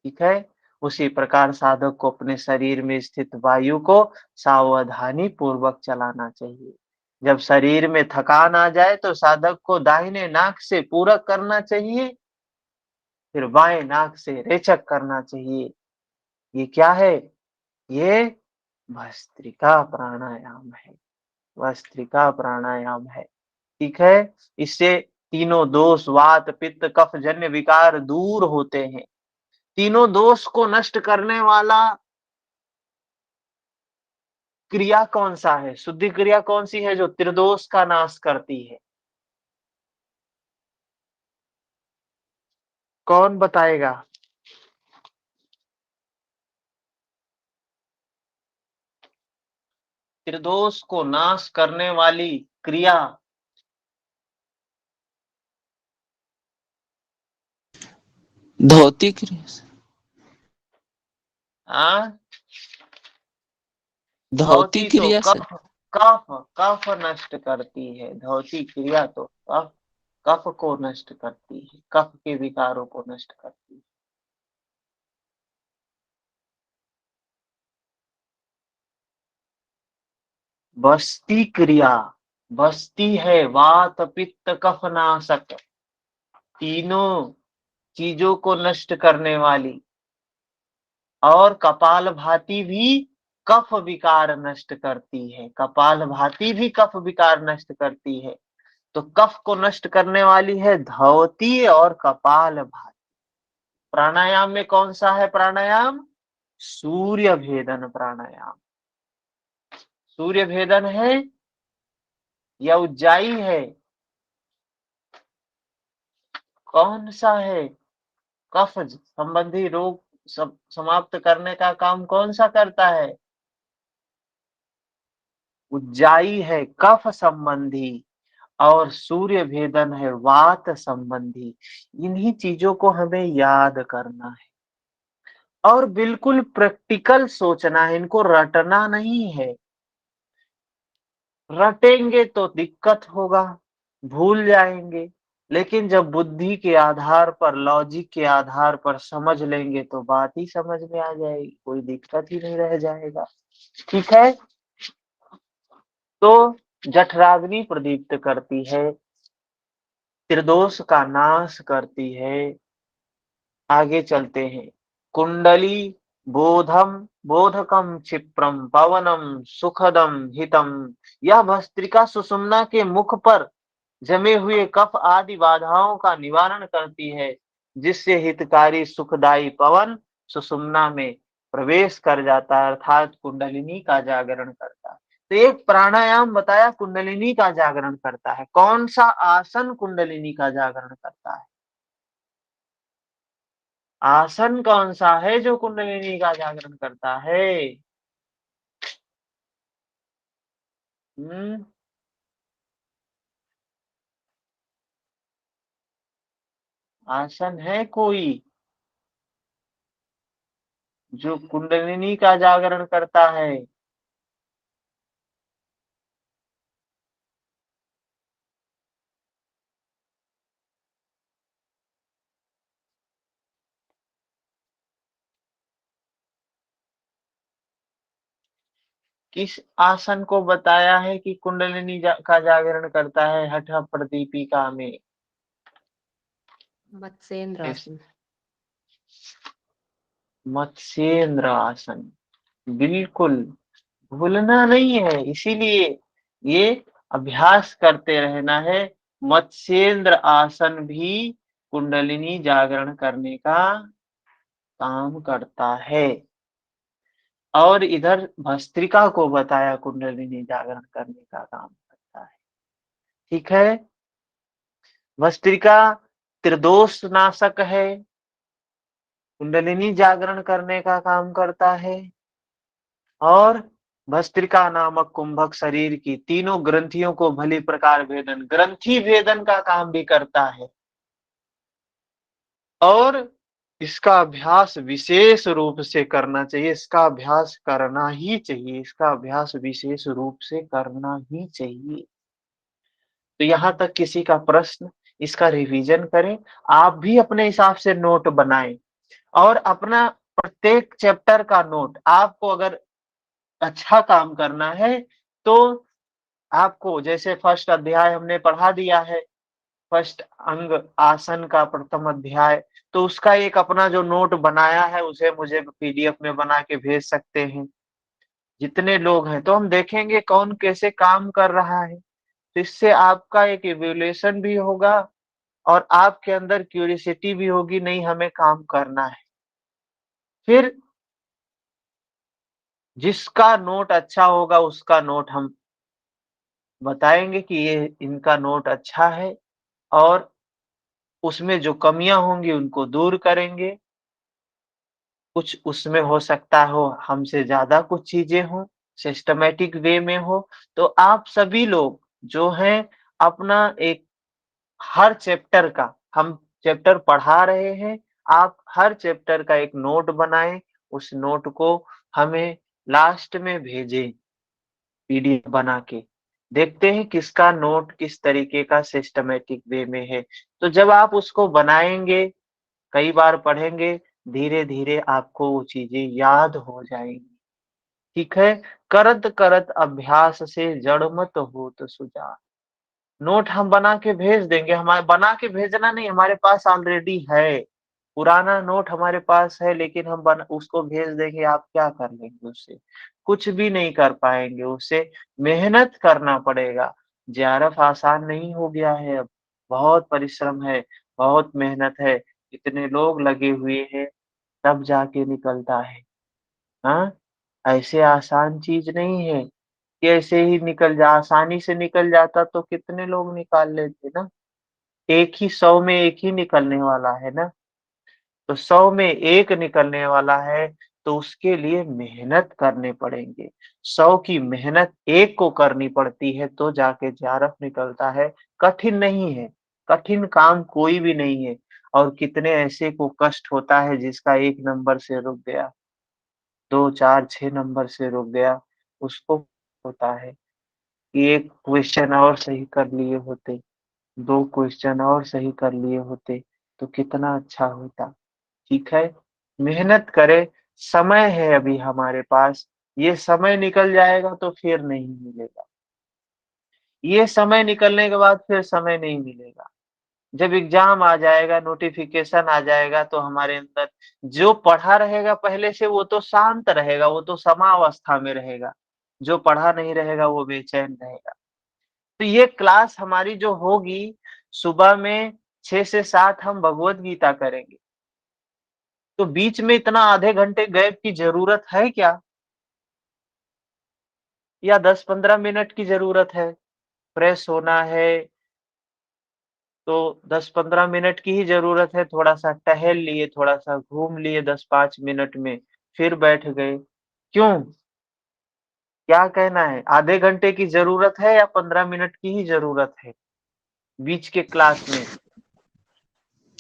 ठीक है? उसी प्रकार साधक को अपने शरीर में स्थित वायु को सावधानी पूर्वक चलाना चाहिए। जब शरीर में थकान आ जाए तो साधक को दाहिने नाक से पूरक करना चाहिए, फिर बाएं नाक से रेचक करना चाहिए। ये क्या है? ये भस्त्रिका प्राणायाम है। भस्त्रिका प्राणायाम है, ठीक है? इससे तीनों दोष वात, पित्त, कफ जन्य विकार दूर होते हैं। तीनों दोष को नष्ट करने वाला क्रिया कौन सा है? शुद्धि क्रिया कौन सी है जो त्रिदोष का नाश करती है? कौन बताएगा? त्रिदोष को नाश करने वाली क्रिया। धोती क्रिया से। हाँ, धोती धौती तो क्रिया से। कफ कफ कफ नष्ट करती है। धौती क्रिया तो कफ कफ को नष्ट करती है, कफ के विकारों को नष्ट करती है। बस्ती क्रिया, बस्ती है वात पित्त कफ नाशक, तीनों चीजों को नष्ट करने वाली। और कपालभाति भी कफ विकार नष्ट करती है, कपालभाति भी कफ विकार नष्ट करती है। तो कफ को नष्ट करने वाली है धौती और कपालभाति। प्राणायाम में कौन सा है प्राणायाम? सूर्य भेदन प्राणायाम। सूर्य भेदन है या उज्जाई है? कौन सा है? कफ संबंधी रोग सब समाप्त करने का काम कौन सा करता है? उज्जाई है कफ संबंधी, और सूर्य भेदन है वात संबंधी। इन्हीं चीजों को हमें याद करना है और बिल्कुल प्रैक्टिकल सोचना है, इनको रटना नहीं है। रटेंगे तो दिक्कत होगा, भूल जाएंगे। लेकिन जब बुद्धि के आधार पर, लॉजिक के आधार पर समझ लेंगे तो बात ही समझ में आ जाएगी, कोई दिक्कत ही नहीं रह जाएगा, ठीक है? तो जठराग्नि प्रदीप्त करती है, त्रिदोष का नाश करती है। आगे चलते हैं। कुंडली बोधम बोधकम क्षिप्रम पवनम सुखदम हितम। यह भस्त्रिका सुषुम्ना के मुख पर जमे हुए कफ आदि बाधाओं का निवारण करती है, जिससे हितकारी सुखदायी पवन सुषुम्ना में प्रवेश कर जाता है, अर्थात कुंडलिनी का जागरण करता है। तो एक प्राणायाम बताया कुंडलिनी का जागरण करता है। कौन सा आसन कुंडलिनी का जागरण करता है? आसन कौन सा है जो कुंडलिनी का जागरण करता है? हम्म आसन है कोई जो कुंडलिनी का जागरण करता है? किस आसन को बताया है कि कुंडलिनी का जागरण करता है हठ प्रदीपिका में? मत्स्येंद्र इस आसन। मत्स्येंद्र आसन, बिल्कुल भूलना नहीं है, इसीलिए ये अभ्यास करते रहना है। मत्स्येंद्र आसन भी कुंडलिनी जागरण करने का काम करता है। और इधर भस्त्रिका को बताया कुंडलिनी जागरण करने का काम करता है। ठीक है? भस्त्रिका त्रिदोष नाशक है, कुंडलिनी जागरण करने का काम करता है और भस्त्रिका नामक कुंभक शरीर की तीनों ग्रंथियों को भली प्रकार भेदन, ग्रंथि भेदन का काम भी करता है। और इसका अभ्यास विशेष रूप से करना चाहिए, इसका अभ्यास करना ही चाहिए, इसका अभ्यास विशेष रूप से करना ही चाहिए। तो यहाँ तक किसी का प्रश्न, इसका रिवीजन करें, आप भी अपने हिसाब से नोट बनाएं और अपना प्रत्येक चैप्टर का नोट, आपको अगर अच्छा काम करना है तो आपको, जैसे फर्स्ट अध्याय हमने पढ़ा दिया है, फर्स्ट अंग आसन का प्रथम अध्याय, तो उसका एक अपना जो नोट बनाया है उसे मुझे पीडीएफ में बना के भेज सकते हैं। जितने लोग हैं तो हम देखेंगे कौन कैसे काम कर रहा है, तो इससे आपका एक इवैल्यूएशन भी होगा और आपके अंदर क्यूरियोसिटी भी होगी, नहीं हमें काम करना है। फिर जिसका नोट अच्छा होगा उसका नोट हम बताएंगे कि ये इनका नोट अच्छा है और उसमें जो कमियां होंगी उनको दूर करेंगे। कुछ उसमें हो सकता हो हमसे ज़्यादा कुछ चीज़ें हों, सिस्टमैटिक वे में हो, तो आप सभी लोग जो हैं अपना एक हर चैप्टर का, हम चैप्टर पढ़ा रहे हैं, आप हर चैप्टर का एक नोट बनाएँ, उस नोट को हमें लास्ट में भेजें पीडीएफ बना के। देखते हैं किसका नोट किस तरीके का सिस्टमैटिक वे में है। तो जब आप उसको बनाएँगे, कई बार पढ़ेंगे, धीरे-धीरे आपको वो चीज़ें याद हो जाएँगी। ठीक है? करत करत अभ्यास से जड़ मत होत सुजान। नोट हम बना के भेज देंगे, हमारे बना के भेजना नहीं, हमारे पास ऑलरेडी है। पुराना नोट हमारे पास है लेकिन हम बना उसको भेज देंगे, आप क्या कर लेंगे उससे? कुछ भी नहीं कर पाएँगे, उससे मेहनत करना पड़ेगा। जेआरएफ आसान नहीं हो गया है अब, बहुत परिश्रम है, बहुत मेहनत है, इतने लोग लगे हुए हैं, तब जाके निकलता है। हाँ? ऐसे आसान चीज़ नहीं है कि ऐसे ही आसानी से निकल जाता तो कितने लोग निकाल लेते ना। एक ही 100 में 1 ही निकलने वाला है ना, तो 100 में 1 निकलने वाला है, तो उसके लिए मेहनत करने पड़ेंगे। 100 की मेहनत 1 को करनी पड़ती है तो जाके जेआरएफ निकलता है, कठिन नहीं है, कठिन काम कोई भी नहीं है और कितने ऐसे को कष्ट होता है जिसका 1 नंबर से रुक गया, 2, 4, 6 नंबर से रुक गया, उसको होता है कि 1 क्वेश्चन और सही कर लिए होते, 2 क्वेश्चन और सही कर लिए होते, तो कितना अच्छा होता। ठीक है? मेहनत करें, समय है अभी हमारे पास, ये समय निकल जाएगा तो फिर नहीं मिलेगा। ये समय निकलने के बाद फिर समय नहीं मिलेगा। जब एग्ज़ाम आ जाएगा, नोटिफ़िकेशन आ जाएगा तो हमारे अंदर जो पढ़ा रहेगा पहले से वो तो शांत रहेगा, वो तो समावस्था में रहेगा। जो पढ़ा नहीं रहेगा वो बेचैन रहेगा। तो ये क्लास हमारी जो होगी, सुबह में 6 से 7 हम भगवत गीता करेंगे। तो बीच में इतना आधे घंटे गैप की ज़रूरत है क्या? या 10-15 मिनट की ज़रूरत है? फ्रेश होना है तो 10-15 मिनट की ही ज़रूरत है, थोड़ा-सा टहल लिए, थोड़ा-सा घूम लिए 10-5 मिनट में, फिर बैठ गए। क्यों? क्या कहना है? आधे घंटे की ज़रूरत है या 15 मिनट की ही ज़रूरत है, बीच के क्लास में?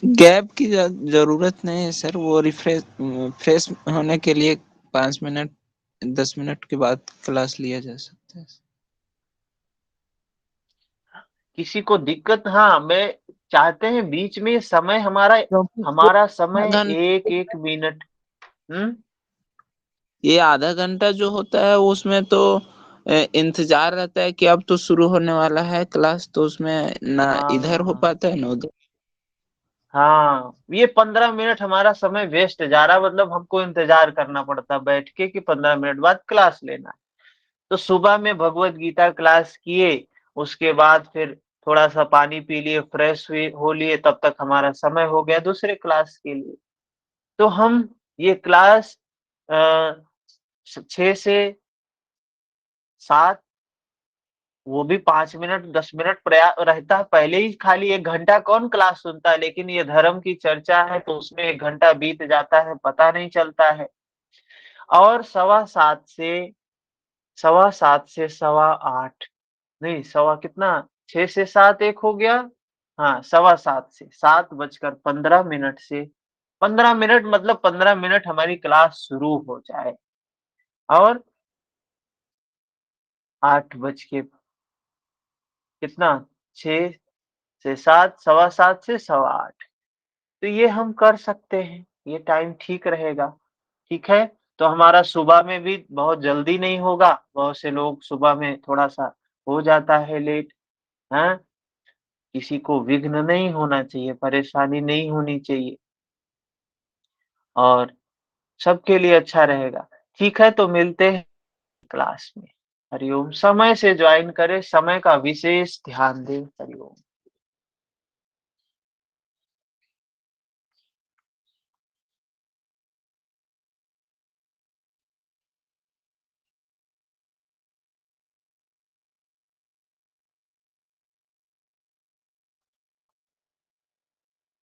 गैप की जरूरत नहीं है सर, वो फ्रेश होने के लिए 5 मिनट 10 मिनट के बाद क्लास लिया जा सकता है। किसी को दिक्कत, हाँ, मैं चाहते हैं बीच में समय हमारा क्योंकि जो हमारा समय आधा घंटा 1-1 मिनट। हुँ? ये आधा घंटा जो होता है उसमें तो इंतजार रहता है कि अब तो शुरू होने वाला है क्लास, तो उसमें ना इधर हो हाँ। पाता है ना उधर। हाँ, ये 15 मिनट हमारा समय वेस्ट जा रहा है, मतलब हमको इंतज़ार करना पड़ता बैठ के कि 15 मिनट बाद क्लास लेना है। तो सुबह में भगवत गीता क्लास किए, उसके बाद फिर थोड़ा-सा पानी पी लिए, फ्रेश हुए हो लिए, तब तक हमारा समय हो गया दूसरे क्लास के लिए। तो हम ये क्लास अ, 6 से 7 वो भी 5 मिनट 10 मिनट प्रया रहता है। पहले ही खाली 1 घंटा कौन क्लास सुनता है, लेकिन ये धर्म की चर्चा है तो उसमें 1 घंटा बीत जाता है, पता नहीं चलता है। और सवा 7 से सवा 8 नहीं सवा कितना 6 से 7 1 हो गया। हाँ, सवा 7 से 7:15 से 15 मिनट मतलब 15 मिनट हमारी क्लास शुरू हो जाए और 8 बज के कितना 6 से 7 सवा 7 से सवा 8 तो ये हम कर सकते हैं, ये टाइम ठीक रहेगा, ठीक है? तो हमारा सुबह में भी बहुत जल्दी नहीं होगा, बहुत से लोग सुबह में थोड़ा-सा हो जाता है लेट, हैं? किसी को विघ्न नहीं होना चाहिए, परेशानी नहीं होनी चाहिए और सबके लिए अच्छा रहेगा। ठीक है, तो मिलते हैं क्लास में। हरि ओम। समय से जॉइन करें, समय का विशेष ध्यान दें। हरि ओम।